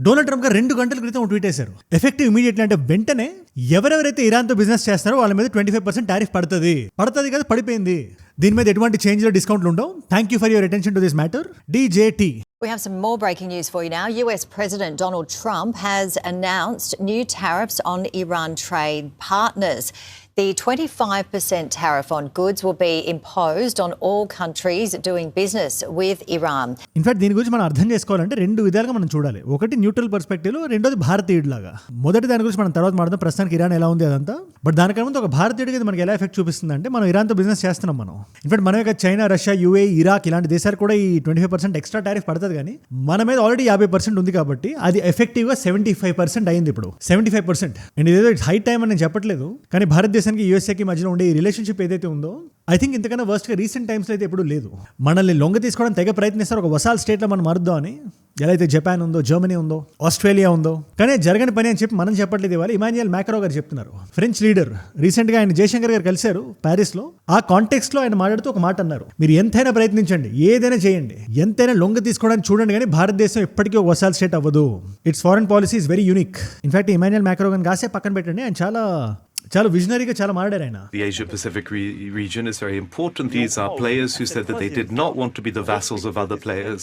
Donald Trump గారు 2 గంటల క్రితం ట్వీట్ చేశారు, ఎఫెక్టివ్ ఇమీడియట్లీ అంటే వెంటనే ఎవరెవరైతే ఇరాన్తో బిజినెస్ చేస్తారో వాళ్ళ మీద 25% టారిఫ్ పడుతుంది కదా, పడిపోయింది. దీని మీద ఎటువంటి చేంజ్లో డిస్కౌంట్లు ఉండవు. Thank you for your attention to this matter. DJT. We have some more breaking news for you now. US President Donald Trump has announced new tariffs on Iran trade partners. The 25% tariff on goods will be imposed on all countries doing business with Iran. In fact దీని గురించి మనం అర్థం చేసుకోవాలంటే 2 విధాలుగా మనం చూడాలి. ఒకటి neutral పర్స్పెక్టివ్లో, రెండోది భారతీయుడిలాగా. మొదటి దాని గురించి మనం తర్వాత మాట్లాడదాం. ప్రస్తుతానికి ఇరాన్ ఎలా ఉంది అదంతా. బట్ దానికన్నా ముందు ఒక భారతీయుడికి మనకి ఎలా ఎఫెక్ట్ చూపిస్తుంది అంటే, మనం ఇరాన్తో బిజినెస్ చేస్తున్నాం. మనం ఇన్ఫాక్ట్ మనమే కాదు, చైనా, రష్యా, UAE, ఇరాక్ ఇలాంటి దేశాలు కూడా ఈ 25% ఎక్స్ట్రా టారిఫ్ పడుతుంది. కానీ మన మీద ఆల్రెడీ 50% ఉంది కాబట్టి అది ఎఫెక్టివ్గా 75% అయింది. ఇప్పుడు 75%. అండ్ ఇదేదో హై టైం అని నేను చెప్పట్లేదు, కానీ భారతదేశం యూఎస్ఏకి మధ్యలో ఉండే ఈ రిలేషన్షిప్ ఏదైతే ఉందో, ఐ థింక్ ఇంతకన్నా వర్స్ట్గా రీసెంట్ టైమ్స్లో అయితే ఎప్పుడు లేదు. మనల్ని లొంగ తీసుకోవడం తెగ ప్రయత్నిస్తారు, ఒక వసాల్ స్టేట్లో మనం మారుద్దాం అని. ఎలా అయితే జపాన్ ఉందో, జర్మనీ ఉందో, ఆస్ట్రేలియా ఉందో, కానీ జరగని పని అని చెప్పి మనం చెప్పట్లేదు. ఇవాళ ఇమాన్యుయల్ మ్యాక్రో గారు చెప్తున్నారు, ఫ్రెంచ్ లీడర్. రీసెంట్గా ఆయన జయశంకర్ గారు కలిశారు ప్యారిస్లో. ఆ కాంటెక్స్ట్లో ఆయన మాట్లాడుతూ ఒక మాట అన్నారు, మీరు ఎంతైనా ప్రయత్నించండి, ఏదైనా చేయండి, ఎంతైనా లొంగ తీసుకోవడానికి చూడండి, కానీ భారతదేశం ఎప్పటికీ ఒక వసాల్ స్టేట్ అవ్వదు. It's foreign policy is very unique. In fact Emmanuel macro గారిని కాసే పక్కన పెట్టండి, ఆయన చాలా విజనరీగా చాలా మాట్లాడారు ఆయన. The Asia Pacific region is very important. These are players who said that they did not want to be the vassals of other players.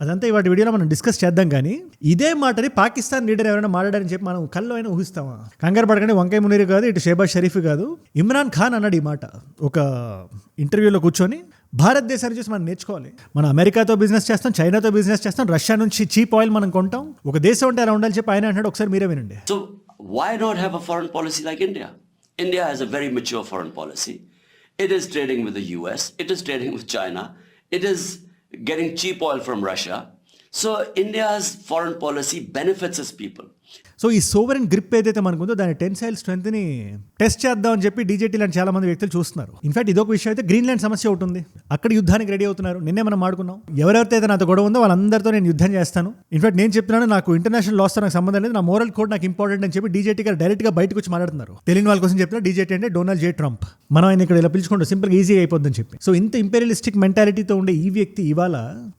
అదంతా ఇవాటి వీడియోలో మనం డిస్కస్ చేద్దాం. కానీ ఇదే మాటని పాకిస్తాన్ లీడర్ ఎవరైనా మాట్లాడారని చెప్పి మనం కల్లో అయినా ఊహిస్తామా? కంగారు పడకండి, వంకయ్య మునీర్ కాదు, ఇటు షేబాజ్ షరీఫ్ కాదు, ఇమ్రాన్ ఖాన్ అన్నాడు ఈ మాట ఒక ఇంటర్వ్యూలో కూర్చొని. భారతదేశాన్ని చూసి మనం నేర్చుకోవాలి. మనం అమెరికాతో బిజినెస్ చేస్తాం, చైనాతో బిజినెస్ చేస్తాం, రష్యా నుంచి చీప్ ఆయిల్ మనం కొంటాం. ఒక దేశం అంటే అలా ఉండాలి చెప్పి ఆయన అంటాడు. ఒకసారి మీరే వినండి. Why not have a foreign policy like India? India has a very mature foreign policy. It is trading with the US. It is trading with China. It is getting cheap oil from Russia. So India's foreign policy benefits its people. So ఈ sovereign grip ఏదైతే మనకుందో దాని tensile స్ట్రెంత్ని test చేద్దాం అని చెప్పి DJT లాంటి చాలా మంది వ్యక్తులు చూస్తున్నారు. ఇన్ఫాక్ట్ ఇదొక విషయం అయితే, గ్రీన్లాండ్ సమస్య ఒకటి ఉంది, అక్కడ యుద్ధానికి రెడీ అవుతున్నారు. నిన్నే మనం మాడుకున్నాం, ఎవరెవరితో అయితే నాతో గొడవ ఉందో వాళ్ళందరితో నేను యుద్ధం చేస్తాను. ఇన్ఫాక్ట్ నేను చెప్తున్నాను, నాకు ఇంటర్నేషనల్ లాస్తో నాకు సంబంధం లేదు, నా మోరల్ కోడ్ నాకు ఇంపార్టెంట్ అని చెప్పి DJT గారు డైరెక్ట్గా బయటకు వచ్చి మాట్లాడుతున్నారు. తెలియని వాళ్ళ కోసం చెప్తున్నా, DJT అంటే డొనాల్డ్ J. ట్రంప్. మనం ఆయన ఇక్కడ ఇలా పిలుచుకుంటాం, సింపుల్గా ఈజీగా అయిపోద్దని చెప్పి. సో ఇంత ఇంపీరియలిస్టిక్ మెంటాలిటీతో ఉండే ఈ వ్యక్తి ఇవాళ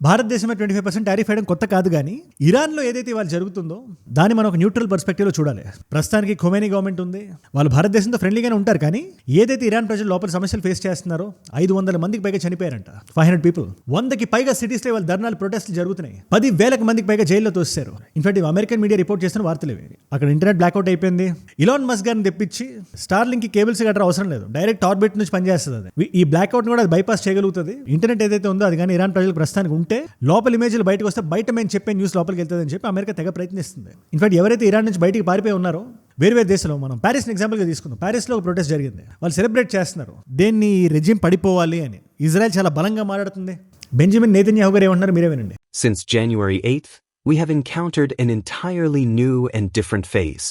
భారతదేశంలో 25% టారిఫ్ వేయడం కొత్త కాదు. కానీ ఇరాన్లో ఏదైతే ఇవాళ జరుగుతుందో దాన్ని మనం ఒక న్యూట్రల్ పర్స్పెక్టివ్లో చూడాలి. ప్రస్తుతానికి ఖొమైనీ గవర్నమెంట్ ఉంది, వాళ్ళు భారతదేశంతో ఫ్రెండ్లీగానే ఉంటారు. కానీ ఏదైతే ఇరాన్ ప్రజలు లోపల సమస్యలు ఫేస్ చేస్తున్నారో, 500 మందికి పైగా చనిపోయారంట, 500 పీపుల్. 100కి పైగా సిటీస్లో వాళ్ళ ధర్నాలు, ప్రొటెస్ట్లు జరుగుతున్నాయి. 10,000 మందికి పైగా జైల్లో తోస్తారు. ఇన్ఫాక్ట్ అమెరికన్ మీడియా రిపోర్ట్ చేస్తున్న వార్తలు ఇవి. అక్కడ ఇంటర్నెట్ బ్లాక్అవుట్ అయిపోయింది. ఇలాన్ మస్క్ గారిని తెప్పించి స్టార్లింక్ కేబుల్స్ గట్రా అవసరం లేదు, డైరెక్ట్ ఆర్బిట్ నుంచి పనిచేస్తుంది అది. ఈ బ్లాక్అవుట్ కూడా అది బైపాస్ చేయగలుగుతుంది. ఇంటర్నెట్ ఏదైతే ఉందో అది కానీ ఇరాన్ ప్రజలకు ప్రస్తుతానికి ఉంటే, లోపల ఇమేజ్లు బయటకు వస్తే బయట మేము చెప్పే న్యూస్ లోపలికి వెళ్తుంది అని చెప్పి అమెరికా తెగ ప్రయత్నిస్తుంది. ఇన్ఫాక్ట్ ఎవరైతే ఇరాన్ నుంచి బయటికి పారిపోయి ఉన్నారో వేరే దేశంలో, మనం ప్యారిస్ ఎగ్జాంపుల్గా తీసుకుందాం. ప్యారిస్లో ఒక ప్రొటెస్ట్ జరిగింది, వాళ్ళు సెలబ్రేట్ చేస్తున్నారు దేన్ని, రెజిమ్ పడిపోవాలి అని. ఇజ్రాయెల్ చాలా బలంగా మాట్లాడుతుంది. బెంజమిన్ నెతన్యాహు గారు ఏమంటున్నారు మీరే వినండి. Since January 8th, we have encountered an entirely new and different phase.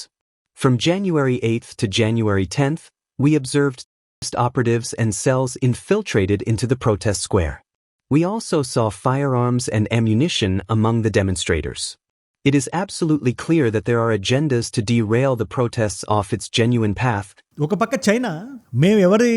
From January 8th to January 10th, we observed operatives and cells infiltrated into the protest square. We also saw firearms and ammunition among the demonstrators. It is absolutely clear that there are agendas to derail the protests off its genuine path. ఒక పక్క China, మేము ఎవరి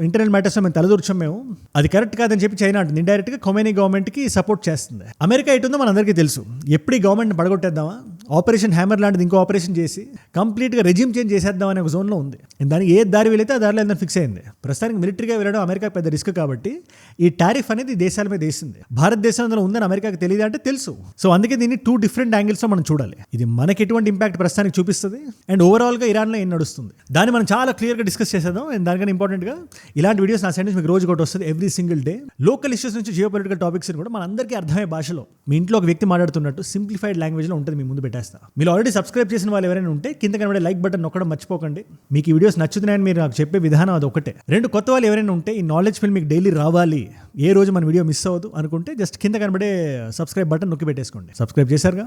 internal మ్యాటర్స్లో మేము తలదూర్చాం, మేము అది correct కాదని చెప్పి China అంటుంది. ఇండైరెక్ట్గా ఖొమైనీ గవర్నమెంట్కి సపోర్ట్ చేస్తుంది. అమెరికా ఎటుందో మనందరికీ తెలుసు. ఎప్పుడు ఈ గవర్నమెంట్ పడగొట్టేద్దామా, ఆపరేషన్ హ్యామర్ లాంటిది ఇంకో ఆపరేషన్ చేసి కంప్లీట్గా రెజిమ్ చేంజ్ చేసేద్దాం అనే ఒక జోన్లో ఉంది. దానికి ఏ దారి వెళితే ఆ దారిలో ఏదైనా ఫిక్స్ అయింది. ప్రస్తుతానికి మిలిటరీగా వెళ్ళడం అమెరికా పెద్ద రిస్క్ కాబట్టి ఈ టారిఫ్ అనేది దేశాల మీద వేసింది. భారతదేశంలో ఉందని అమెరికాకి తెలియదు అంటే తెలుసు. సో అందుకే దీన్ని 2 డిఫరెంట్ యాంగిల్స్లో మనం చూడాలి. ఇది మనకి ఎటువంటి ఇంపాక్ట్ ప్రస్తుతానికి చూపిస్తుంది, అండ్ ఓవరాల్గా ఇరాన్లో ఏం నడుస్తుంది దాన్ని మనం చాలా క్లియర్గా డిస్కస్ చేసేద్దాం. అండ్ దానికన్నా ఇంపార్టెంట్గా ఇలాంటి వీడియోస్ నా సైడ్ నుంచి మీకు రోజు ఒకటి వస్తుంది, every single day. Local issues నుంచి జియో పొలిటికల్ టాపిక్స్ కూడా మన అందరికీ అర్థమయ్యే భాషలో, మీ ఇంట్లో ఒక వ్యక్తి మాట్లాడుతున్నట్టు సింప్లిఫైడ్ లాంగ్వేజ్లో ఉంటుంది, మీ ముందు పెట్టేస్తా. మీరు ఆల్రెడీ సబ్స్క్రైబ్ చేసిన వాళ్ళు ఎవరైనా ఉంటే కింద కనబడే లైక్ బటన్ నొక్కడం మర్చిపోకండి. మీకు ఈ వీడియోస్ నచ్చుతున్నాయని మీరు నాకు చెప్పే విధానం అది ఒకటే. 2 కొత్త వాళ్ళు ఎవరైనా ఉంటే, ఈ నాలెడ్జ్ ఫిల్ మీకు డైలీ రావాలి, ఏ రోజు మన వీడియో మిస్ అవ్వదు అనుకుంటే జస్ట్ కింద కనబడే సబ్స్క్రైబ్ బటన్ నొక్కి పెట్టేసుకోండి. సబ్స్క్రైబ్ చేశారుగా,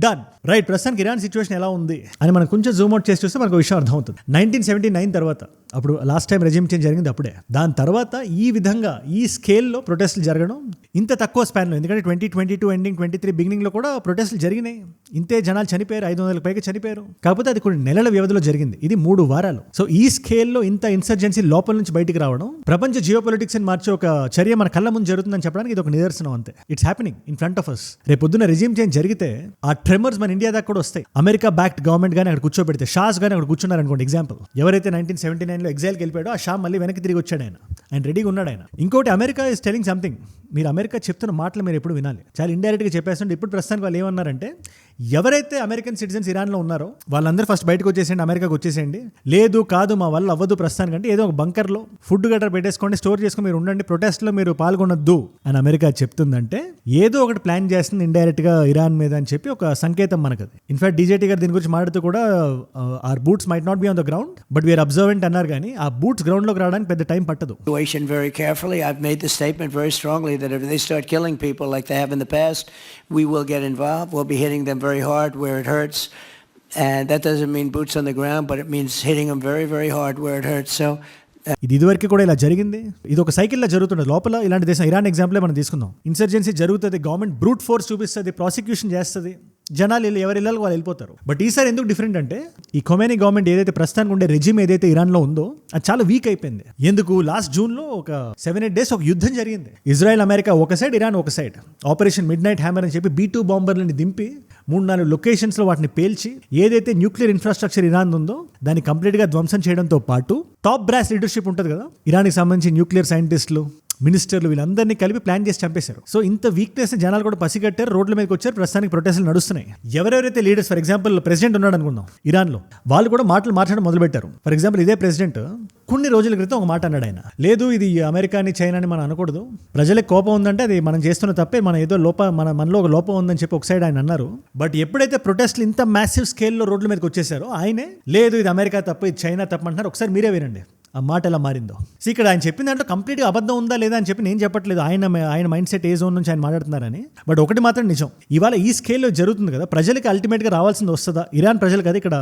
డన్ రైట్. ప్రస్తుతానికి ఇరాన్ సిచ్యువేషన్ ఎలా ఉంది అని మనం కొంచెం జూమ్ అవుట్ చేసి చూస్తే మనకు విషయం అర్థమవుతుంది. 1979 తర్వాత, అప్పుడు లాస్ట్ టైం రెజిమ్ చేంజ్ జరిగింది అప్పుడే. దాని తర్వాత ఈ విధంగా ఈ స్కేల్లో ప్రొటెస్ట్లు జరగడం ఇంత తక్కువ స్పాన్లో, ఎందుకంటే 2022 ఎండింగ్ 23 బిగినింగ్లో కూడా ప్రొటెస్ట్లు జరిగినాయి. ఇంతే జనాలు చనిపోయారు, 500 పైగా చనిపోయారు. కాకపోతే అది కొన్ని నెలల వ్యవధిలో జరిగింది. ఇది 3 వారాలు. సో ఈ స్కేల్లో ఇంత ఇన్సర్జెన్సీ లోపల నుంచి బయటికి రావడం, ప్రపంచ జియోపొలిటిక్స్ ని మార్చే ఒక చర్య మన కళ్ళ ముందు జరుగుతుందని చెప్పడానికి ఇది ఒక నిదర్శనం అంతే. It's happening in front of us. రేపు పొద్దున్న రెజిమ్ చేంజ్ జరిగితే ఆ ట్రెమర్స్ మన ఇండియా దాకా కూడా వస్తాయి. అమెరికా బ్యాక్డ్ గవర్నమెంట్ గానీ అక్కడ కూర్చోబెడితే, షాస్ గానీ అక్కడ కూర్చున్నారు అనుకోండి, ఎగ్జాంపుల్, ఎవరైతే 1979లో ఎగ్జైల్కి వెళ్ళిపోయాడో ఆ షా మళ్ళీ వెనక్కి తిరిగి వచ్చాడు. ఆయన రెడీగా ఉన్నాడు. ఆయన ఇంకోటి, అమెరికా ఇస్ టెలింగ్ సంథింగ్. మీరు అమెరికా చెప్తున్న మాటలు మీరు ఎప్పుడు వినాలి. చాలా ఇండైరెక్ట్గా చెప్పేస్తుంటే ఇప్పుడు ప్రస్తుతానికి వాళ్ళు ఏమన్నారంటే, ఎవరైతే అమెరికన్ సిటిజన్స్ ఇరాన్లో ఉన్నారో వాళ్ళందరూ ఫస్ట్ బయటకు వచ్చేసేయండి, అమెరికాకి వచ్చేసేయండి. లేదు కాదు మా వల్ల అవ్వదు ప్రస్తుతానికంటే, ఏదో ఒక బంకర్లో ఫుడ్ గట్రా పెట్టేసుకోండి, స్టోర్ చేసుకుని మీరు ఉండండి, ప్రొటెస్ట్లో మీరు పాల్గొనొద్దు అని అమెరికా చెప్తుందంటే ఏదో ఒకటి ప్లాన్ చేస్తుంది ఇండైరెక్ట్గా ఇరాన్ మీద అని చెప్పి ఒక సంకేతం మనకు. ఇన్ఫాక్ట్ డీజేటీ గారు దీని గురించి మాట్లాడుతూ కూడా our boots might not be on the ground but we're observant అన్నారు. కానీ ఆ బూట్స్ గ్రౌండ్లోకి రావడానికి పెద్ద టైం పట్టదు. Very carefully. I've made the statement very strongly that if they start killing people like they have in the past, we will get involved. We'll be hitting them very hard where it hurts. And that doesn't mean boots on the ground, but it means hitting them very, very hard where it hurts. So ఇదివరకు కూడా ఇలా జరిగింది. ఇది ఒక సైకిల్లో జరుగుతుంది. లోపల ఇలాంటి దేశం ఇరాన్ ఎగ్జాంపులే మనం తీసుకుందాం. ఇన్సర్జెన్సీ జరుగుతుంది, గవర్నమెంట్ బ్రూట్ ఫోర్స్ చూపిస్తుంది, ప్రాసిక్యూషన్ చేస్తుంది, జనాలు ఎవరి ఇళ్ళకి వాళ్ళు వెళ్ళిపోతారు. బట్ ఈసారి ఎందుకు డిఫరెంట్ అంటే, ఈ ఖొమైనీ గవర్నమెంట్ ఏదైతే ప్రస్తుతానికి ఉండే రెజిమ్ ఏదైతే ఇరాన్లో ఉందో అది చాలా వీక్ అయిపోయింది. ఎందుకు? లాస్ట్ జూన్లో ఒక 7-8 డేస్ ఒక యుద్ధం జరిగింది. ఇజ్రాయెల్ అమెరికా ఒక సైడ్, ఇరాన్ ఒక side. Operation mid night hammer అని చెప్పి B-2 బాంబర్లని దింపి 3-4 లొకేషన్స్లో వాటిని పేల్చి ఏదైతే న్యూక్లియర్ ఇన్ఫ్రాస్ట్రక్చర్ ఇరాన్ ఉందో దాన్ని కంప్లీట్గా ధ్వంసం చేయడంతో పాటు టాప్ బ్రాస్ లీడర్షిప్ ఉంటుంది కదా, ఇరాన్కి సంబంధించి న్యూక్లియర్ సైంటిస్టులు, మినిస్టర్లు, వీళ్ళందరినీ కలిపి ప్లాన్ చేసి చంపేశారు. సో ఇంత వీక్నెస్ జనాలు కూడా పసిగట్టారు, రోడ్ల మీదకి వచ్చారు. ప్రస్తుతానికి ప్రొటెస్టులు నడుస్తున్నాయి. ఎవరెవరైతే లీడర్స్, ఫర్ ఎగ్జాంపుల్ ప్రెసిడెంట్ ఉన్నాడు అనుకుందాం ఇరాన్లో, వాళ్ళు కూడా మాటలు మార్చడం మొదలుపెట్టారు. ఫర్ ఎగ్జాంపుల్ ఇదే ప్రెసిడెంట్ కొన్ని రోజుల క్రితం ఒక మాట అన్నాడు. ఆయన, లేదు ఇది అమెరికాని చైనాని మనం అనకూడదు, ప్రజలకు కోపం ఉందంటే అది మనం చేస్తున్న తప్పే, మన ఏదో మనలో ఒక లోపం ఉందని చెప్పి ఒక సైడ్ ఆయన అన్నారు. బట్ ఎప్పుడైతే ప్రొటెస్ట్లు ఇంత మ్యాసివ్ స్కేల్లో రోడ్ల మీదకి వచ్చేసారో ఆయనే, లేదు ఇది అమెరికా తప్పు, ఇది చైనా తప్పు అంటున్నారు. ఒకసారి మీరే వినండి ఆ మాట ఎలా మారిందో. సో ఇక్కడ ఆయన చెప్పిన దాంట్లో కంప్లీట్గా అబద్ధం ఉందా లేదా అని చెప్పి నేను చెప్పట్లేదు. ఆయన మైండ్ సెట్ ఏ జోన్ నుంచి ఆయన మాట్లాడుతున్నారని. బట్ ఒకటి మాత్రం నిజం, ఇవాళ ఈ స్కేల్లో జరుగుతుంది కదా, ప్రజలకి అల్టిమేట్గా రావాల్సింది వస్తుందా? ఇరాన్ ప్రజలకు అది ఇక్కడ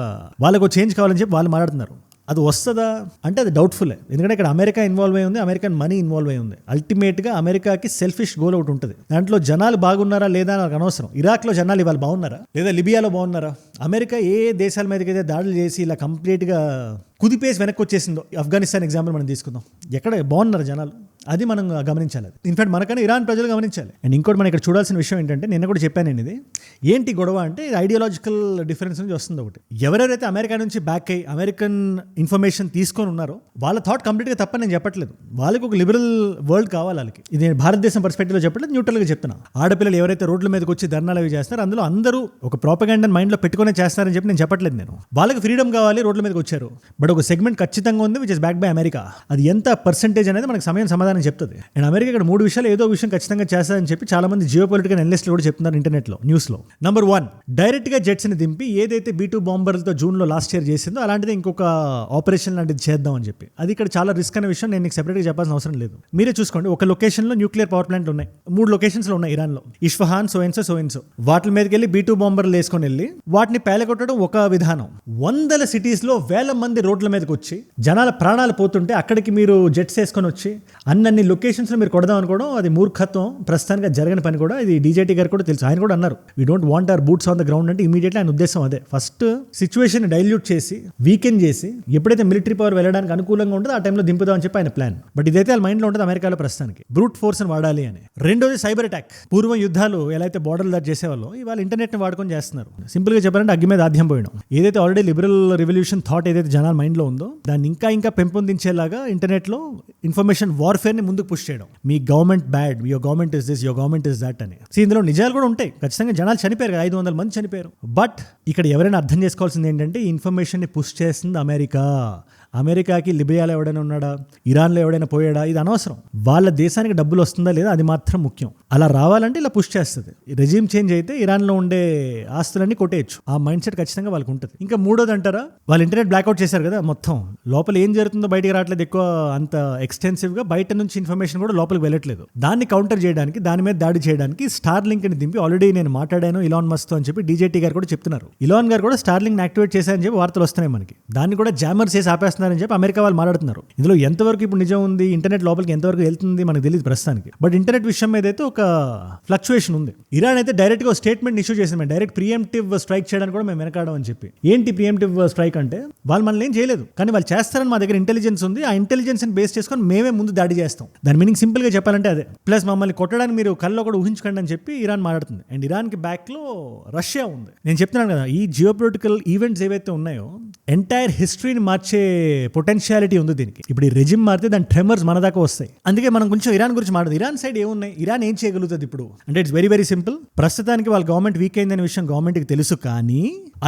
వాళ్ళకు చేంజ్ కావాలని చెప్పి వాళ్ళు మాట్లాడుతున్నారు. అది వస్తుందా అంటే అది డౌట్ఫుల్లే. ఎందుకంటే ఇక్కడ అమెరికా ఇన్వాల్వ్ అయి ఉంది, అమెరికన్ మనీ ఇన్వాల్వ్ అయి ఉంది. అల్టిమేట్గా అమెరికాకి సెల్ఫిష్ గోల్ ఒకటి ఉంటుంది. దాంట్లో జనాలు బాగున్నారా లేదా నాకు అనవసరం. ఇరాక్లో జనాలు ఇవాళ బాగున్నారా లేదా లిబియాలో బాగున్నారా? అమెరికా ఏ దేశాల మీదకైతే దాడులు చేసి ఇలా కంప్లీట్గా కుదిపేసి వెనక్కి వచ్చేసిందో, ఆఫ్ఘనిస్తాన్ ఎగ్జాంపుల్ మనం తీసుకుందాం, ఎక్కడ బాగున్నారు జనాలు, అది మనం గమనించాలి. ఇన్ఫాక్ట్ మనకన్నా ఇరాన్ ప్రజలు గమనించాలి. అండ్ ఇంకోటి మనం ఇక్కడ చూడాల్సిన విషయం ఏంటంటే, నిన్న కూడా చెప్పాను నేను, ఇది ఏంటి గొడవ అంటే ఇది ఐడియాలజికల్ డిఫరెన్స్ నుంచి వస్తుంది. ఒకటి, ఎవరెవరైతే అమెరికా నుంచి బ్యాక్ అయ్యి అమెరికన్ ఇన్ఫర్మేషన్ తీసుకొని ఉన్నారో వాళ్ళ థాట్ కంప్లీట్గా తప్పని నేను చెప్పట్లేదు. వాళ్ళకి ఒక లిబరల్ వరల్డ్ కావాలి వాళ్ళకి. ఇది నేను భారతదేశం పర్స్పెక్టివ్లో చెప్పట్లేదు, న్యూట్రల్గా చెప్తున్నా. ఆడపిల్లలు ఎవరైతే రోడ్ల మీదకి వచ్చి ధర్నాలు అవి చేస్తారో అందులో అందరూ ఒక ప్రాపగాండాని మైండ్లో పెట్టుకునే చేస్తారని చెప్పి నేను చెప్పట్లేదు. నేను వాళ్ళకి ఫ్రీడమ్ కావాలి, రోడ్ల మీదకి వచ్చారు. బట్ ఒక సెగ్మెంట్ ఖచ్చితంగా ఉంది which is back by America. అది ఎంత పర్సెంటేజ్ అనేది మనకు సమయం సమాధానం చెప్తుంది. అండ్ అమెరికా ఇక్కడ 3 విషయాలు ఏదో విషయం ఖచ్చితంగా చేస్తారని చెప్పి చాలా మంది జియో పొలిటికల్ అనలిస్టులు కూడా చెప్తున్నారు ఇంటర్నెట్లో, న్యూస్లో. నెంబర్ 1, డైరెక్ట్గా జెట్స్ని దింపి ఏదైతే B-2 బాంబర్లతో జూన్లో లాస్ట్ ఇయర్ చేసిందో అలాంటిది ఇంకొక ఆపరేషన్ లాంటిది చేద్దాం అని చెప్పి. అది ఇక్కడ చాలా రిస్క్ అనే విషయం నేను నీకు సెపరేట్గా చెప్పాల్సిన అవసరం లేదు. మీరే చూసుకోండి, ఒక లొకేషన్లో న్యూక్లియర్ పవర్ ప్లాంట్లు ఉన్నాయి, 3 లొకేషన్స్లో ఉన్నాయి ఇరాన్లో, ఇష్ఫహాన్, సోయన్సో. వాటి మీదకి వెళ్ళి B-2 బాంబర్లు వేసుకొని వెళ్ళి వాటిని పేలగొట్టడం ఒక విధానం. 100 సిటీస్లో 1000 మంది రోడ్ల మీదకి వచ్చి జనాల ప్రాణాలు పోతుంటే అక్కడికి మీరు జెట్స్ వేసుకొని వచ్చి అన్ని లొకేషన్స్లో మీరు కొడదాం అనుకోవడం అది మూర్ఖత్వం. ప్రస్తుతానికి జరగని పని కూడా. ఇది డీజేటీ గారు కూడా తెలుసు. ఆయన కూడా అన్నారు, we don't want hour boots on the ground అంటే ఇమీడియట్లీ ఆయన ఉద్దేశం అదే. ఫస్ట్ సిచ్యువేషన్ డైల్యూట్ చేసి వీకెండ్ చేసి ఎప్పుడైతే మిలిటరీ పవర్ వెళ్ళడానికి అనుకూలంగా ఉంటుందో ఆ టైంలో దింపుదాం అని చెప్పి ఆయన ప్లాన్. బట్ ఇదైతే వాళ్ళ మైండ్లో ఉంటుంది అమెరికాలో ప్రస్తుతానికి, బ్రూట్ ఫోర్స్ అని వాడాలి అని. రెండోది సైబర్ అటాక్. పూర్వం యుద్ధాలు ఎలా అయితే బోర్డర్ దాడి చేసేవాళ్ళు ఇవాళ ఇంటర్నెట్ని వాడుకొని చేస్తున్నారు. సింపుల్గా చెప్పాలంటే అగ్గి మీద ఆద్యం పోయడం. ఏదైతే ఆల్రెడీ లిబరల్ రెవల్యూషన్ థాట్ ఏదైతే జనాల మైండ్లో ఉందో దాన్ని ఇంకా పెంపొందించేలాగా ఇంటర్నెట్లో ఇన్ఫర్మేషన్ వార్ఫేర్ని ముందుకు పుష్ చేయడం. మీ government bad, your government is this, your government is that అని. ఇందులో నిజాలు కూడా ఉంటాయి. ఖచ్చితంగా జనాలు చనిపోయారు, 500 మంది చనిపోయారు. బట్ ఇక్కడ ఎవరైనా అర్థం చేసుకోవాల్సింది ఏంటంటే ఈ ఇన్ఫర్మేషన్ని పుష్ చేస్తుంది అమెరికా. అమెరికాకి లిబియాలో ఎవడైనా ఉన్నాడా, ఇరాన్లో ఎవడైనా పోయాడా, ఇది అనవసరం. వాళ్ళ దేశానికి డబ్బులు వస్తుందా లేదా అది మాత్రం ముఖ్యం. అలా రావాలంటే ఇలా పుష్ చేస్తుంది. రెజీమ్ చేంజ్ అయితే ఇరాన్లో ఉండే ఆస్తులన్నీ కొట్టేయచ్చు. ఆ మైండ్ సెట్ ఖచ్చితంగా వాళ్ళకి ఉంటుంది. ఇంకా మూడోది అంటారా, వాళ్ళు ఇంటర్నెట్ బ్లాక్అవుట్ చేశారు కదా, మొత్తం లోపల ఏం జరుగుతుందో బయటికి రావట్లేదు ఎక్కువ, అంత ఎక్స్టెన్సివ్గా బయట నుంచి ఇన్ఫర్మేషన్ కూడా లోపలికి వెళ్ళట్లేదు. దాన్ని కౌంటర్ చేయడానికి, దాని మీద దాడి చేయడానికి స్టార్ లింక్ని దింపి ఆల్రెడీ నేను మాట్లాడాను ఇలాన్ మస్క్ అని చెప్పి డీజేటీ గారు కూడా చెప్తున్నారు. ఇలాన్ గారు కూడా స్టార్ లింక్ యాక్టివేట్ చేశారని చెప్పి వార్తలు వస్తున్నాయి మనకి. దాన్ని కూడా జామర్ చేసి ఆపేస్తున్నారు చేస్తున్నారని చెప్పి అమెరికా వాళ్ళు మాట్లాడుతున్నారు. ఇందులో ఎంతవరకు ఇప్పుడు నిజం ఉంది, ఇంటర్నెట్ లోపలికి ఎంతవరకు వెళ్తుంది మనకు తెలియదు ప్రస్తుతానికి. బట్ ఇంటర్నెట్ విషయం మీద అయితే ఒక ఫ్లక్చుయేషన్ ఉంది. ఇరాన్ అయితే డైరెక్ట్గా ఒక స్టేట్మెంట్ ఇష్యూ చేసింది, మేము డైరెక్ట్ ప్రియంప్టివ్ స్ట్రైక్ చేయడానికి కూడా మేము వెనకాడడం అని చెప్పి. ఏంటి ప్రియంప్టివ్ స్ట్రైక్ అంటే, వాళ్ళు మనల్ని ఏం చేయలేదు కానీ వాళ్ళు చేస్తారని మా దగ్గర ఇంటెలిజెన్స్ ఉంది, ఆ ఇంటెలిజెన్స్ బేస్ చేసుకొని మేమే ముందు దాడి చేస్తాం. దాని మీనింగ్ సింపుల్ గా చెప్పాలంటే అదే. ప్లస్ మమ్మల్ని కొట్టడానికి మీరు కల్లో కూడా ఊహించకండి అని చెప్పి ఇరాన్ మాట్లాడుతుంది. అండ్ ఇరాన్ కి బ్యాక్ లో రష్యా ఉంది. నేను చెప్తున్నాను కదా, ఈ జియోపొలిటికల్ ఈవెంట్స్ ఏవైతే ఉన్నాయో ఎంటైర్ హిస్టరీని మార్చే పొటెన్షియాలిటీ ఉంది దీనికి. ఇప్పుడు ఈ రెజిమ్ మారితే దాని ట్రెమర్స్ మన దాకా వస్తాయి. అందుకే మనం కొంచెం ఇరాన్ గురించి మాట్లాడదు. ఇరాన్ సైడ్ ఏమున్నాయి, ఇరాన్ ఏం చేయగలుగుతుంది ఇప్పుడు అంటే ఇట్స్ వెరీ వెరీ సింపుల్. ప్రస్తుతానికి వాళ్ళ గవర్నమెంట్ వీక్ అయిందనే విషయం గవర్నమెంట్కి తెలుసు, కానీ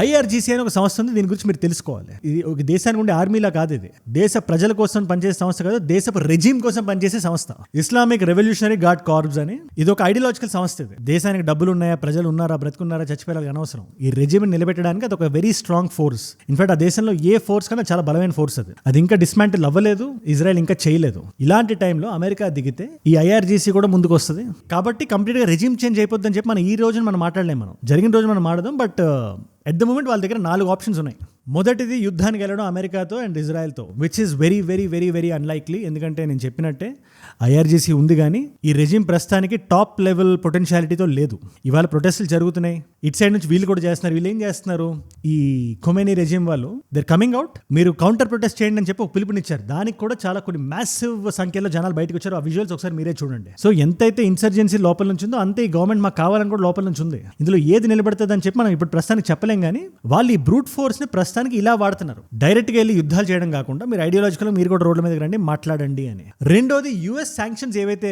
IRGC అని ఒక సంస్థ ఉంది, దీని గురించి మీరు తెలుసుకోవాలి. ఇది ఒక దేశానికి ఉండే ఆర్మీలా కాదు, ఇది దేశ ప్రజల కోసం పనిచేసే సంస్థ కాదు, దేశపు రెజిమ్ కోసం పనిచేసే సంస్థ. ఇస్లామిక్ రెవల్యూషనరీ గార్డ్ కార్ప్స్ అని, ఇది ఒక ఐడియాలజికల్ సంస్థ. ఇది దేశానికి డబ్బులు ఉన్నాయా, ప్రజలు ఉన్నారా, బ్రతుకున్నారా, చచ్చిపోయారా అనవసరం. ఈ రెజిమ్ నిలబెట్టడానికి అది ఒక వెరీ స్ట్రాంగ్ ఫోర్స్. ఇన్ఫాక్ట్ ఆ దేశంలో ఏ ఫోర్స్ కన్నా చాలా బలమైన ఫోర్స్ అది. అది ఇంకా డిస్మాంటిల్ అవ్వలేదు, ఇజ్రాయెల్ ఇంకా చేయలేదు. ఇలాంటి టైంలో అమెరికా దిగితే ఈ IRGC కూడా ముందుకు వస్తుంది. కాబట్టి కంప్లీట్ గా రెజిమ్ చేంజ్ అయిపోద్దని చెప్పి మనం ఈ రోజున మనం మాట్లాడలేము. మనం జరిగిన రోజు మనం మాట్లాడదాం. బట్ ఎట్ ద మూమెంట్ వాళ్ళ దగ్గర 4 ఆప్షన్స్ ఉన్నాయి. మొదటిది యుద్ధానికి వెళ్ళడం అమెరికాతో అండ్ ఇజ్రాయెల్తో, which is very very very very unlikely. ఎందుకంటే నేను చెప్పినట్టే IRGC ఉంది, కానీ ఈ రెజిమ్ ప్రస్తుతానికి టాప్ లెవెల్ పొటెన్షియాలిటీతో లేదు. ఇవాళ ప్రొటెస్టులు జరుగుతున్నాయి, ఇటు సైడ్ నుంచి వీళ్ళు కూడా చేస్తున్నారు. వీళ్ళు ఏం చేస్తున్నారు, ఈ ఖొమైనీ రెజిమ్ వాళ్ళు దేర్ కమింగ్ అవుట్, మీరు కౌంటర్ ప్రొటెస్ట్ చేయండి అని చెప్పి ఒక పిలుపునిచ్చారు. దానికి కూడా చాలా కొన్ని మ్యాసివ్ సంఖ్యలో జనాలు బయటకు వచ్చారు. ఆ విజువల్స్ ఒకసారి మీరే చూడండి. సో ఎంతైతే ఇన్సర్జెన్సీ లోపల నుంచి ఉందో అంతే ఈ గవర్నమెంట్ మాకు కావాలని కూడా లోపల నుంచి ఉంది. ఇందులో ఏది నిలబడుతుంది అని చెప్పి మనం ఇప్పుడు ప్రస్తుతానికి చెప్పలేం, కానీ వాళ్ళు ఈ బ్రూట్ ఫోర్స్ ని ప్రస్తుతానికి ఇలా వాడుతున్నారు. డైరెక్ట్ గా వెళ్ళి యుద్ధాలు చేయడం కాకుండా మీరు ఐడియాలజికల్ మీరు కూడా రోడ్ల మీదకి రండి, మాట్లాడండి అని. రెండోది US శాంక్షన్స్ ఏవైతే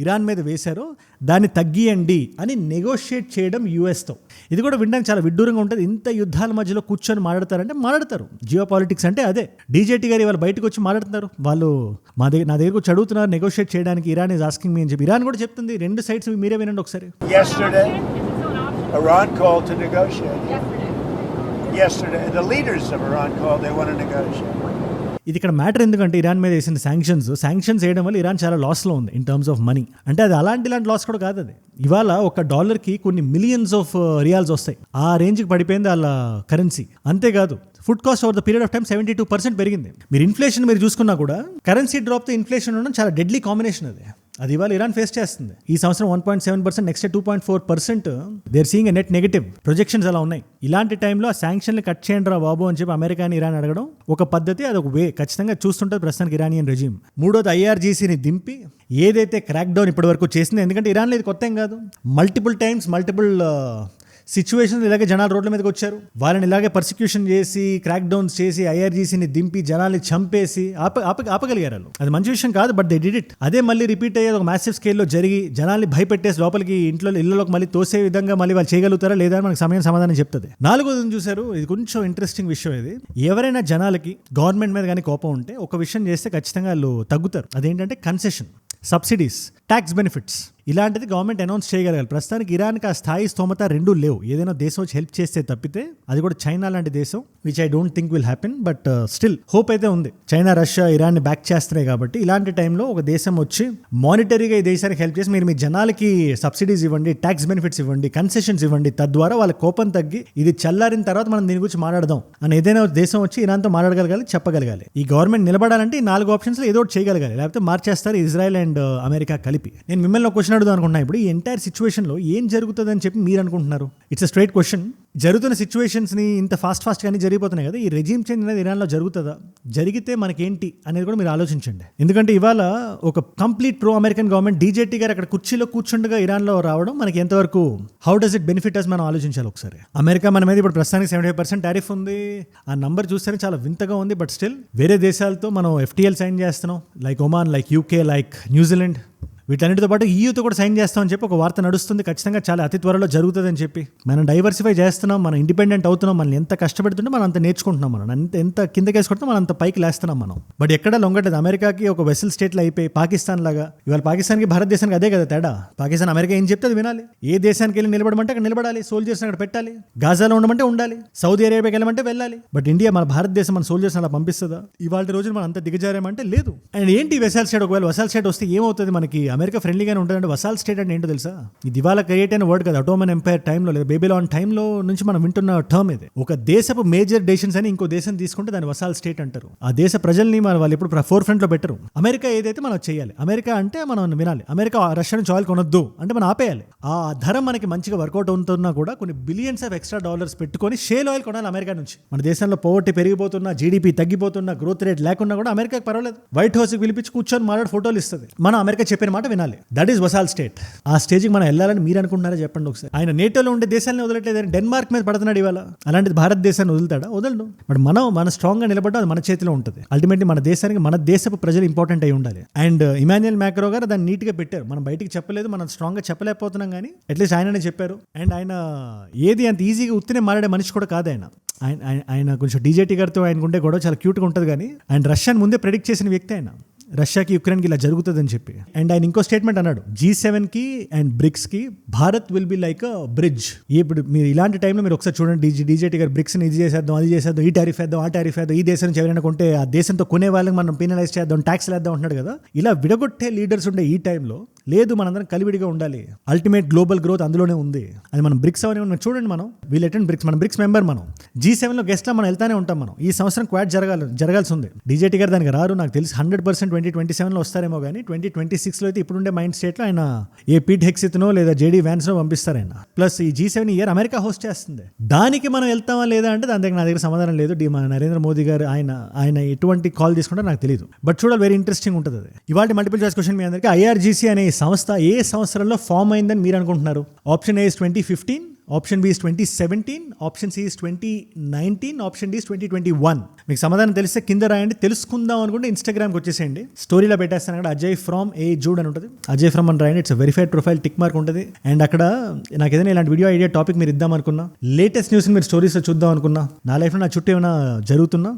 ఇరాన్ మీద వేశారో దాన్ని తగ్గియండి అని నెగోషియేట్ చేయడం US తో. ఇది కూడా వినడానికి చాలా విడ్డూరంగా ఉంటుంది. ఇంత యుద్ధాల మధ్యలో కూర్చొని మాట్లాడతారంటే మాట్లాడతారు. జియో పాలిటిక్స్ అంటే అదే. DJT గారు వాళ్ళు బయటకు వచ్చి మాట్లాడుతున్నారు. వాళ్ళు నా దగ్గరకు వచ్చి అడుగుతున్నారు నెగోషియేట్ చేయడానికి, ఇరాన్ ఈజ్ ఆస్కింగ్ మీ అని చెప్పి. ఇరాన్ కూడా చెప్తుంది. 2 సైడ్స్ మీరే వినండి ఒకసారి. Yesterday, Iran called to negotiate. Yesterday, the leaders of Iran called, they want to negotiate. ఇది ఇక్కడ మ్యాటర్ ఎందుకంటే ఇరాన్ మీద వేసిన శాంక్షన్స్ వేయడం వల్ల ఇరాన్ చాలా లాస్లో ఉంది ఇన్ టర్మ్స్ ఆఫ్ మనీ. అంటే అది అలాంటి లాస్ కూడా కాదు. అది ఇవాళ $1కి కొన్ని మిలియన్స్ ఆఫ్ రియాల్స్ వస్తాయి. ఆ రేంజ్కి పడిపోయింది వాళ్ళ కరెన్సీ. అంతేకాదు food cost over the period of time 72% పెరిగింది. మీరు ఇన్ఫ్లేషన్ మీరు చూసుకున్నా కూడా కరెన్సీ డ్రాప్తో ఇన్ఫ్లేషన్ ఉండడం చాలా డెడ్లీ కాంబినేషన్. అది ఇవాళ ఇరాన్ ఫేస్ చేస్తుంది. ఈ సంవత్సరం 1.7%, next 2.4% they are seeing a net negative projections అలా ఉన్నాయి. ఇలాంటి టైంలో ఆ శాంక్షన్లు కట్ చేయండి రా బాబు అని చెప్పి అమెరికాని ఇరాన్ అడగడం ఒక పద్ధతి, అదొక వే ఖచ్చితంగా చూస్తుంటుంది ప్రస్తుతానికి ఇరానియన్ రెజిమ్. మూడోది IRGCని దింపి ఏదైతే క్రాక్ డౌన్ ఇప్పటి వరకు చేసింది, ఎందుకంటే ఇరాన్లో ఇది కొత్త ఏం కాదు, మల్టిపుల్ టైమ్స్ మల్టిపుల్ సిచ్యువేషన్ ఇలాగే జనాలు రోడ్ల మీదకి వచ్చారు. వాళ్ళని ఇలాగే పర్సిక్యూషన్ చేసి క్రాక్ డౌన్స్ చేసి IRGCని దింపి జనాల్ని చంపేసి ఆపగలిగారు వాళ్ళు. అది మంచి విషయం కాదు, బట్ దే డిడ్ ఇట్. అదే మళ్ళీ రిపీట్ అయ్యేది ఒక మ్యాసివ్ స్కేల్లో జరిగి జనాల్ని భయపెట్టేసి లోపలికి ఇళ్లలోకి మళ్ళీ తోసే విధంగా మళ్ళీ వాళ్ళు చేయగలుగుతారా లేదా అని మనకు సమాధానం చెప్తుంది. 4వది చూసారు, ఇది కొంచెం ఇంట్రెస్టింగ్ విషయం. ఇది ఎవరైనా జనాలకి గవర్నమెంట్ మీద కానీ కోపం ఉంటే ఒక విషయం చేస్తే ఖచ్చితంగా వాళ్ళు తగ్గుతారు. అదేంటంటే కన్సెషన్, సబ్సిడీస్, ట్యాక్స్ బెనిఫిట్స్. ఇలాంటిది గవర్నమెంట్ అనౌన్స్ చేయగలగాలి. ప్రస్తుతానికి ఇరాన్కి ఆ స్థాయి స్తోమత రెండూ లేవు. ఏదైనా దేశం వచ్చి హెల్ప్ చేస్తే తప్పితే, అది కూడా చైనా లాంటి దేశం, which I don't think will happen. But still hope అయితే ఉంది. చైనా, రష్యా ఇరాన్ని బ్యాక్ చేస్తున్నాయి కాబట్టి ఇలాంటి టైంలో ఒక దేశం వచ్చి మానిటరీగా ఈ దేశానికి హెల్ప్ చేసి మీరు మీ జనాలకి సబ్సిడీస్ ఇవ్వండి, ట్యాక్స్ బెనిఫిట్స్ ఇవ్వండి, కన్సెషన్స్ ఇవ్వండి, తద్వారా వాళ్ళ కోపం తగ్గి ఇది చల్లారిన తర్వాత మనం దీని గురించి మాట్లాడదాం అని ఏదైనా దేశం వచ్చి ఇరాన్తో మాట్లాడగలగాలి, చెప్పగలగాలి. ఈ గవర్నమెంట్ నిలబడాలంటే ఈ 4 ఆప్షన్స్లో ఏదో ఒకటి చేయగలగాలి, లేకపోతే మార్చేస్తారు ఇజ్రాయెల్ అండ్ అమెరికా కలిపి. నేను మిమ్మల్ని ఒక క్వశ్చన్ అడుగుదాం అనుకుంటున్నా. ఇప్పుడు ఈ ఎంటైర్ సిచ్యువేషన్లో ఏం జరుగుతుందని చెప్పి మీరు అనుకుంటున్నారు? It's a straight question. జరుగుతున్న సిచ్యువేషన్స్ని ఇంత ఫాస్ట్గానే జరిగిపోతున్నాయి కదా, ఈ రెజిమ్ చేంజ్ అనేది ఇరాన్లో జరుగుతుందా? జరిగితే మనకేంటి అనేది కూడా మీరు ఆలోచించండి. ఎందుకంటే ఇవాళ ఒక complete pro American government DJT గారు అక్కడ కుర్చీలో కూర్చుండగా ఇరాన్లో రావడం మనకి ఎంతవరకు, హౌ డస్ ఇట్ బెనిఫిట్ అస్ మనం ఆలోచించాలి ఒకసారి. అమెరికా మన మీద ఇప్పుడు ప్రస్తుతానికి 75% టారిఫ్ ఉంది. ఆ నంబర్ చూస్తేనే చాలా వింతగా ఉంది. బట్ స్టిల్ వేరే దేశాలతో మనం FTL సైన్ చేస్తున్నాం, like Oman, like UK, like New Zealand. వీటన్నిటితో పాటు EUతో కూడా సైన్ చేస్తామని చెప్పి ఒక వార్త నడుస్తుంది. ఖచ్చితంగా చాలా అతి త్వరలో జరుగుతుందని చెప్పి మనం డైవర్సిఫై చేస్తున్నాం, మనం ఇండిపెండెంట్ అవుతున్నాం. మనం ఎంత కష్టపడుతుంటే మనం అంత నేర్చుకుంటున్నాం, మనం ఎంత కిందకేసుకుంటున్నాం మనం అంత పైకి లేస్తున్నాం మనం. బట్ ఎక్కడ లొంగట్లేదు. అమెరికాకి ఒక వెసల్ స్టేట్లో అయిపోయి పాకిస్తాన్ లాగా. ఇవాళ పాకిస్తాన్కి భారతదేశానికి అదే కదా తేడా. పాకిస్తాన్ అమెరికా ఏం చెప్తే అది వినాలి. ఏ దేశానికి వెళ్ళి నిలబడమంటే అక్కడ నిలబడాలి, సోల్జర్స్ అక్కడ పెట్టాలి. గాజాలో ఉండమంటే ఉండాలి, సౌదీ అరేబియాకి వెళ్ళమంటే వెళ్ళాలి. బట్ ఇండియా, మన భారతదేశం మన సోల్జర్స్ అలా పంపిస్తుందా? ఇవాళ రోజున మనం అంత దిగజారేమంటే లేదు. అండ్ ఏంటి వెసల్ స్టేట్? ఒకవేళ వెసల్ స్టేట్ వస్తే ఏమవుతుంది మనకి అమెరికా ఫ్రెండ్లీగానే ఉంటుందంటే వసాల్ స్టేట్ అంటే ఏంటో తెలుసా? ఇది ఇవాళ క్రియేట్ అయిన వర్డ్ కదా. అటోమన్ ఎంపైర్ టైంలో లేదా బేబిలాన్ టైంలో నుంచి మనం వింటున్న టర్మ్ ఇది. ఒక దేశపు మేజర్ డెసిషన్స్ అని ఇంకో దేశం తీసుకుంటే దాన్ని వసాల్ స్టేట్ అంటారు. ఆ దేశ ప్రజల్ని వాళ్ళు ఎప్పుడు ఫోర్ ఫ్రంట్ లో పెట్టరు. అమెరికా ఏదైతే మనం చేయాలి, అమెరికా అంటే మనం వినాలి. అమెరికా రష్యా నుంచి ఆయిల్ కొనొద్దు అంటే మనం ఆపేయాలి. ఆ ధర మనకి మంచిగా వర్కౌట్ అవుతున్నా కూడా కొన్ని బిలియన్స్ ఆఫ్ ఎక్స్ట్రా డాలర్స్ పెట్టుకొని షేల్ ఆయిల్ కొనాలి అమెరికా నుంచి. మన దేశంలో పోవర్టీ పెరిగిపోతున్నా, జీడీపీ తగ్గిపోతున్నా, గ్రోత్ రేట్ లేకున్నా కూడా అమెరికాకి పర్వాలేదు. వైట్ హౌస్ కి పిలిపించి కూర్చొని మాట్లాడి ఫోటోలు ఇస్తుంది. మనం అమెరికా చెప్పిన మాట వినాలి. That is vassal state. ఆ స్టేజ్కి మనం వెళ్ళాలని మీరు అనుకుంటున్నారా చెప్పండి ఒకసారి. ఆయన నేటోలో ఉండే దేశాలను వదలట్లేదు, డెన్మార్క్ మీద పడుతున్నాడు ఇవాళ. అలాంటిది భారతదేశాన్ని వదులుతాడా? వదలడు. బట్ మన స్ట్రాంగ్ గా నిలబడ్డా అది మన చేతిలో ఉంటుంది. అల్టిమేట్లీ మన దేశానికి మన దేశపు ప్రజలు ఇంపార్టెంట్ అయి ఉండాలి. అండ్ ఇమాన్యుయల్ మ్యాక్రో గారు దాన్ని నీట్ గా పెట్టారు. మనం బయటికి చెప్పలేదు, మనం స్ట్రాంగ్ గా చెప్పలేకపోతున్నాం, కానీ అట్లీస్ట్ ఆయననే చెప్పారు. అండ్ ఆయన ఏది అంత ఈజీగా ఉత్తినే మాట్లాడే మనిషి కూడా కాదు ఆయన. ఆయన కొంచెం డీజేటీ గారితో ఆయనకు ఉండే గొడవ చాలా క్యూట్గా ఉంటుంది, కానీ ఆయన రష్యాని ముందే ప్రెడిక్ట్ చేసిన వ్యక్తి ఆయన. రష్యాకి యుక్రెయిన్కి ఇలా జరుగుతుందని చెప్పి. అండ్ ఆయన ఇంకో స్టేట్మెంట్ అన్నాడు, G7కి అండ్ బ్రిక్స్కి Bharat will be like a bridge. ఇప్పుడు మీరు ఇలాంటి టైంలో మీరు ఒకసారి చూడండి, డీజేటీ గారు బ్రిక్స్ని ఇది చేసేద్దాం, అది చేసేద్దాం, ఈ టారిఫ్ వేద్దాం, ఆ టారిఫ్ వేద్దాం, ఈ దేశం నుంచి ఎవరైనా కొంటే ఆ దేశంతో కొనే వాళ్ళకి మనం పీనలైజ్ చేద్దాం, ట్యాక్స్ వేద్దాం అంటున్నాడు కదా. ఇలా విడగొట్టే లీడర్స్ ఉండే ఈ టైంలో లేదు, మనందరం కలివిడిగా ఉండాలి. అల్టిమేట్ గ్లోబల్ గ్రోత్ అందులోనే ఉంది. అది మనం బ్రిక్స్ అవన్నీ మనం చూడండి, మనం వీల్ అటెండ్ బ్రిక్స్, మనం బ్రిక్స్ మెంబర్, మనం G7లో గెస్ట్లా మనం వెళ్తానే ఉంటాం. మనం ఈ సంవత్సరం క్వాడ్ జరగాల్సి ఉంది. డీజేటీ గారు దానికి రారు నాకు తెలిసి. 100% 2027లో వస్తారేమో, కానీ 2026లో అయితే ఇప్పుడుండే మైండ్ స్టేట్లో ఆయన ఏ పీట్ హెక్సిత్నో లేదా JD Vanceనో పంపిస్తారు ఆయన. ప్లస్ ఈ G7 ఇయర్ అమెరికా హోస్ట్ చేస్తుంది. దానికి మనం వెళ్తామా లేదా అంటే దాని దగ్గర నా దగ్గర సమాధానం లేదు. మన నరేంద్ర మోదీ గారు ఆయన ఎటువంటి కాల్ తీసుకుంటారో నాకు తెలియదు. బట్ చూడాలి, వెరీ ఇంట్రెస్టింగ్ ఉంటుంది అది. ఇవాళ మల్టిపుల్ చాయిస్ క్వశ్చన్ మీ అందరికీ. IRGC అనే సంస్థ ఏ సంవత్సరంలో ఫామ్ అయిందని మీరు అనుకుంటున్నారు? Option A is 2015, option B is 2017, option C is 2019, option D is 2021. మీకు సమాధానం తెలిస్తే కింద రాయండి. తెలుసుకుందాం అనుకుంటే ఇన్స్టాగ్రామ్కి వచ్చేసేయండి, స్టోరీలో పెట్టేస్తాను అక్కడ అజయ్ ఫ్రమ్ ఏ జూడ్ అని ఉంటుంది. అజయ్ ఫ్రమ్ అని రాయండి, it's verified profile, tick mark ఉంటుంది. అండ్ అక్కడ నాకు ఏదైనా ఇలాంటి వీడియో ఐడియా టాపిక్ మీరు ఇద్దాం అనుకున్నా, లేటెస్ట్ న్యూస్ని మీరు స్టోరీస్లో చూద్దాం అనుకున్నా, నా లైఫ్లో నా చుట్టూ ఏమైనా జరుగుతున్నా,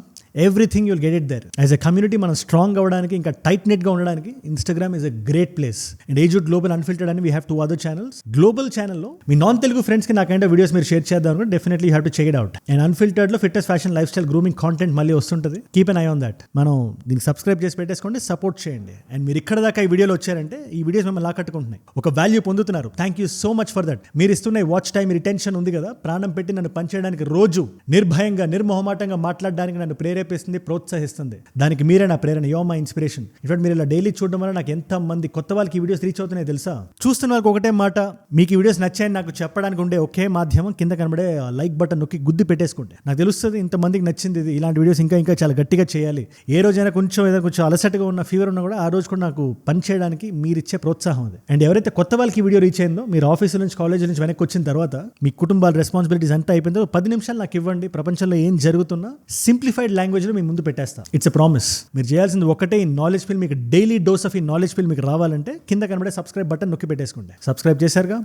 everything you'll get it there. As a community మనం స్ట్రాంగ్ అవ్వడానికి, ఇంకా టైట్ నెట్గా ఉండడానికి Instagram is a great place. And ఏజూడ్ గ్లోబల్ అన్ఫిల్టర్డ్ అని we have 2 other channels. Global ఛానల్లో మీ నాన్ తెలుగు ఫ్రెండ్స్కి నా కైండ్ ఆఫ్ వీడియోస్ మీరు షేర్ చేద్దాం అనుకుంటే definitely you have to check it out. And అన్ఫిల్టర్డ్లో fitness, fashion, lifestyle, grooming content మళ్ళీ వస్తుంటుంది. Keep an eye on that. మనం దీనికి సబ్స్క్రైబ్ చేసి పెట్టేసుకోండి, సపోర్ట్ చేయండి. అండ్ మీరు ఇక్కడ దాకా ఈ వీడియోలో వచ్చారంటే ఈ వీడియోస్ మిమ్మల్ని లాకట్టుకుంటున్నాయి, ఒక వాల్యూ పొందుతున్నారు. Thank you so much for that. మీరు ఇస్తున్న వాచ్ టైం, రిటెన్షన్ ఉంది కదా, ప్రాణం పెట్టి నన్ను పనిచేయడానికి, రోజు నిర్భయంగా నిర్మోహమాటంగా మాట్లాడడానికి నన్ను ప్రేరేపిస్తుంది, ప్రోత్సహిస్తుంది. దానికి మీరే నా ప్రేరణ. Yo my inspiration. ఇన్ఫాక్ట్ మీరు ఇలా డైలీ చూడడం వల్ల నాకు ఎంత మంది కొత్త వాళ్ళకి ఈ వీడియోస్ రీచ్ అవుతున్నాయి తెలుసా? చూస్తున్న వాళ్ళకి ఒకటే మాట, మీకు ఈ వీడియోస్ నచ్చాయని నాకు చెప్పడానికి ఉండే ఒకే మాధ్యమం కింద కనబడే లైక్ బటన్ నొక్కి గుద్ది పెట్టేసుకుంటే నాకు తెలుస్తుంది ఇంతమందికి నచ్చింది ఇది. ఇలాంటి వీడియోస్ ఇంకా చాలా గట్టిగా చేయాలి. ఏ రోజైనా కొంచెం అలసటగా ఉన్న ఫీవర్ ఉన్నా కూడా ఆ రోజు కూడా నాకు పని చేయడానికి మీరు ఇచ్చే ప్రోత్సాహం అది. అండ్ ఎవరైతే కొత్త వాళ్ళకి ఈ వీడియో రీచ్ అయిందో, మీరు ఆఫీసు నుంచి, కాలేజ్ నుంచి వెనక్కి వచ్చిన తర్వాత మీ కుటుంబాల రెస్పాన్సిబిలిటీస్ అంతా అయిపోయిందో 10 నిమిషాలు నాకు ఇవ్వండి. ప్రపంచంలో ఏం జరుగుతున్నా సింప్లిఫైడ్ లాంగ్వేజ్లో మీ ముందు పెట్టేస్తా. It's a promise. మీరు చేయాల్సింది ఒకటే, ఈ నాలెడ్జ్ ఫీల్, మీకు డైలీ డోస్ ఆఫ్ ఈ నాలెడ్జ్ ఫీల్ మీకు రావాలంటే కింద కనబడే సబ్స్క్రైబ్ బటన్ నొక్కి పెట్టేసుకోండి. సబ్స్క్రైబ్ చేశారుగా,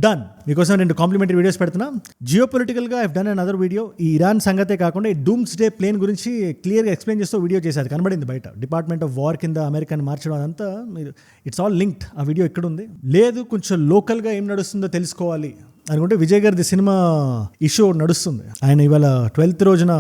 డన్. మీకోసం 2 కాంప్లిమెంటరీ వీడియోస్ పెడుతున్నా. జియో పొలిటికల్గా I have done another video. ఈ ఇరాన్ సంగతే కాకుండా ఈ డూమ్స్ డే ప్లేన్ గురించి క్లియర్గా ఎక్స్ప్లెయిన్ చేస్తూ వీడియో చేశారు, కనబడింది బయట. డిపార్ట్మెంట్ ఆఫ్ వార్ కింద అమెరికాని మార్చడం అదంతా మీరు, ఇట్స్ ఆల్ లింక్డ్. ఆ వీడియో ఇక్కడ ఉంది. లేదు కొంచెం లోకల్గా ఏం నడుస్తుందో తెలుసుకోవాలి అనుకుంటే విజయ్ గారిది సినిమా ఇష్యూ నడుస్తుంది. ఆయన ఇవాళ 12th రోజున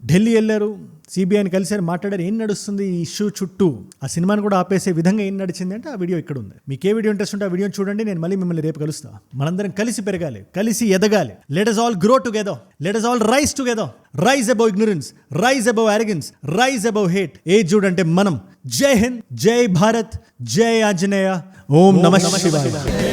ఢిల్లీ వెళ్ళారు, CBIని కలిసారు, మాట్లాడారు. ఏం నడుస్తుంది ఈ ఇష్యూ చుట్టూ, ఆ సినిమాని కూడా ఆపేసే విధంగా ఏం నడిచింది అంటే ఆ వీడియో ఇక్కడ ఉంది. మీకు ఏ వీడియో ఇంట్రెస్ట్ ఉంటే ఆ వీడియోని చూడండి. నేను మళ్ళీ మిమ్మల్ని రేపు కలుస్తా. మనందరం కలిసి పెరగాలి, కలిసి ఎదగాలి. Let us all grow together, let us all rise together. Rise above ignorance, rise above arrogance, rise above hate. ఏజూడ్ అంటే మనం. జై హింద్, జై భారత్, జై ఆంజనేయ, ఓం నమః శివాయ.